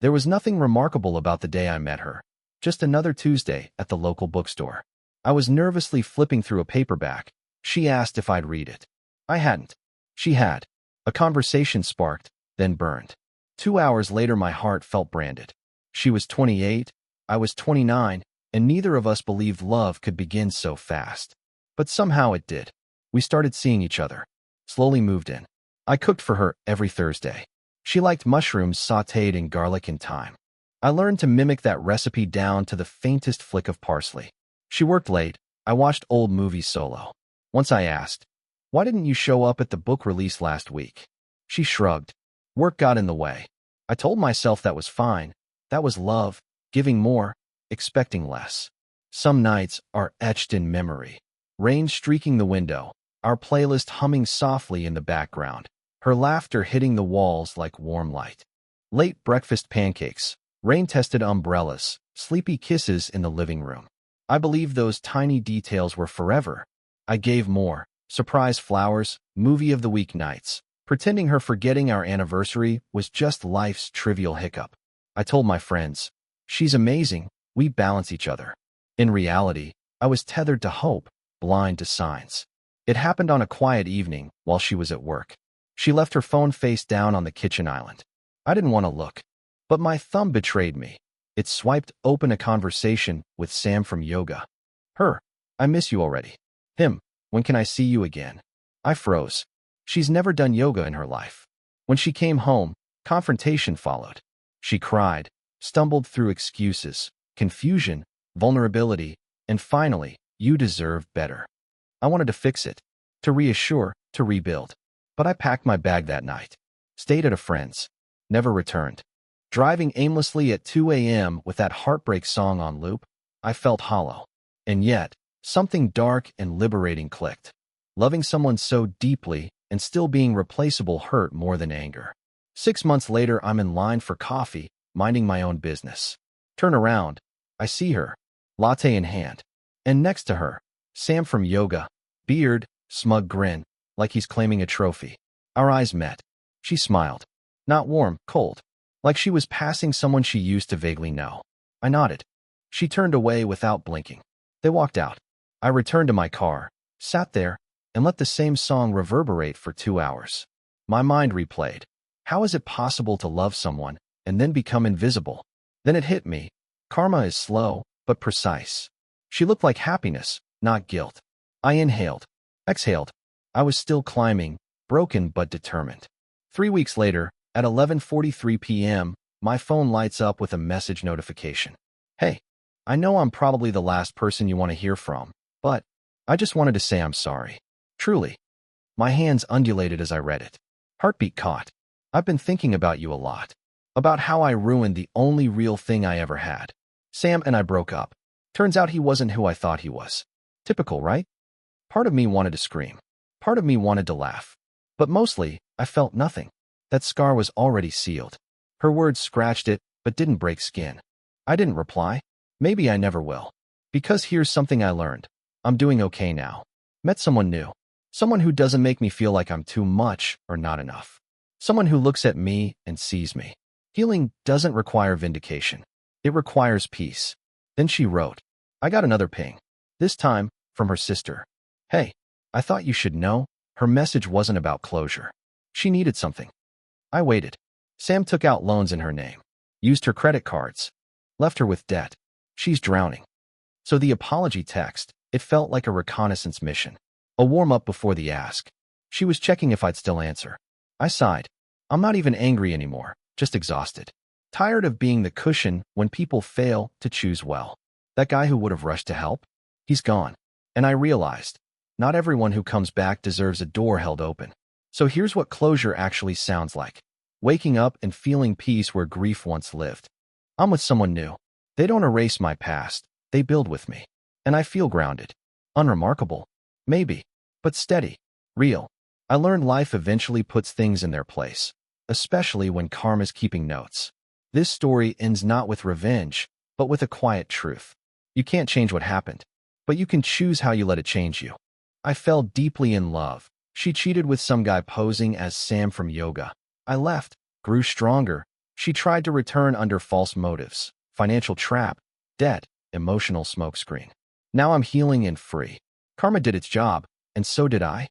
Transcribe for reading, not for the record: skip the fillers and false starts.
There was nothing remarkable about the day I met her. Just another Tuesday at the local bookstore. I was nervously flipping through a paperback. She asked if I'd read it. I hadn't. She had. A conversation sparked, then burned. 2 hours later, my heart felt branded. She was 28, I was 29, and neither of us believed love could begin so fast. But somehow it did. We started seeing each other. Slowly moved in. I cooked for her every Thursday. She liked mushrooms sautéed in garlic and thyme. I learned to mimic that recipe down to the faintest flick of parsley. She worked late. I watched old movies solo. Once I asked, "Why didn't you show up at the book release last week?" She shrugged. Work got in the way. I told myself that was fine. That was love, giving more, expecting less. Some nights are etched in memory. Rain streaking the window, our playlist humming softly in the background, her laughter hitting the walls like warm light. Late breakfast pancakes, rain-tested umbrellas, sleepy kisses in the living room. I believe those tiny details were forever. I gave more. Surprise flowers, movie of the week nights, pretending her forgetting our anniversary was just life's trivial hiccup. I told my friends, "She's amazing, we balance each other." In reality, I was tethered to hope, blind to signs. It happened on a quiet evening while she was at work. She left her phone face down on the kitchen island. I didn't want to look, but my thumb betrayed me. It swiped open a conversation with Sam from yoga. Her, "I miss you already." Him, "When can I see you again?" I froze. She's never done yoga in her life. When she came home, confrontation followed. She cried, stumbled through excuses, confusion, vulnerability, and finally, "You deserve better." I wanted to fix it, to reassure, to rebuild. But I packed my bag that night, stayed at a friend's, never returned. Driving aimlessly at 2 a.m. with that heartbreak song on loop, I felt hollow. And yet, something dark and liberating clicked. Loving someone so deeply and still being replaceable hurt more than anger. 6 months later, I'm in line for coffee, minding my own business. Turn around. I see her, latte in hand. And next to her, Sam from yoga, beard, smug grin, like he's claiming a trophy. Our eyes met. She smiled. Not warm, cold. Like she was passing someone she used to vaguely know. I nodded. She turned away without blinking. They walked out. I returned to my car, sat there, and let the same song reverberate for 2 hours. My mind replayed. How is it possible to love someone and then become invisible? Then it hit me. Karma is slow, but precise. She looked like happiness, not guilt. I inhaled, exhaled. I was still climbing, broken but determined. 3 weeks later, at 11:43 p.m., my phone lights up with a message notification. "Hey, I know I'm probably the last person you want to hear from, but I just wanted to say I'm sorry. Truly." My hands undulated as I read it. Heartbeat caught. "I've been thinking about you a lot. About how I ruined the only real thing I ever had. Sam and I broke up. Turns out he wasn't who I thought he was. Typical, right?" Part of me wanted to scream. Part of me wanted to laugh. But mostly, I felt nothing. That scar was already sealed. Her words scratched it, but didn't break skin. I didn't reply. Maybe I never will. Because here's something I learned. I'm doing okay now. Met someone new. Someone who doesn't make me feel like I'm too much or not enough. Someone who looks at me and sees me. Healing doesn't require vindication. It requires peace. Then she wrote. I got another ping. This time, from her sister. "Hey, I thought you should know." Her message wasn't about closure. She needed something. I waited. Sam took out loans in her name. Used her credit cards. Left her with debt. She's drowning. So the apology text, it felt like a reconnaissance mission. A warm-up before the ask. She was checking if I'd still answer. I sighed. I'm not even angry anymore, just exhausted. Tired of being the cushion when people fail to choose well. That guy who would have rushed to help? He's gone. And I realized, not everyone who comes back deserves a door held open. So here's what closure actually sounds like. Waking up and feeling peace where grief once lived. I'm with someone new. They don't erase my past. They build with me. And I feel grounded. Unremarkable. Maybe. But steady. Real. I learned life eventually puts things in their place. Especially when karma's keeping notes. This story ends not with revenge, but with a quiet truth. You can't change what happened, but you can choose how you let it change you. I fell deeply in love. She cheated with some guy posing as Sam from yoga. I left, grew stronger, She tried to return under false motives, financial trap, debt, emotional smokescreen. Now I'm healing and free. Karma did its job, and so did I.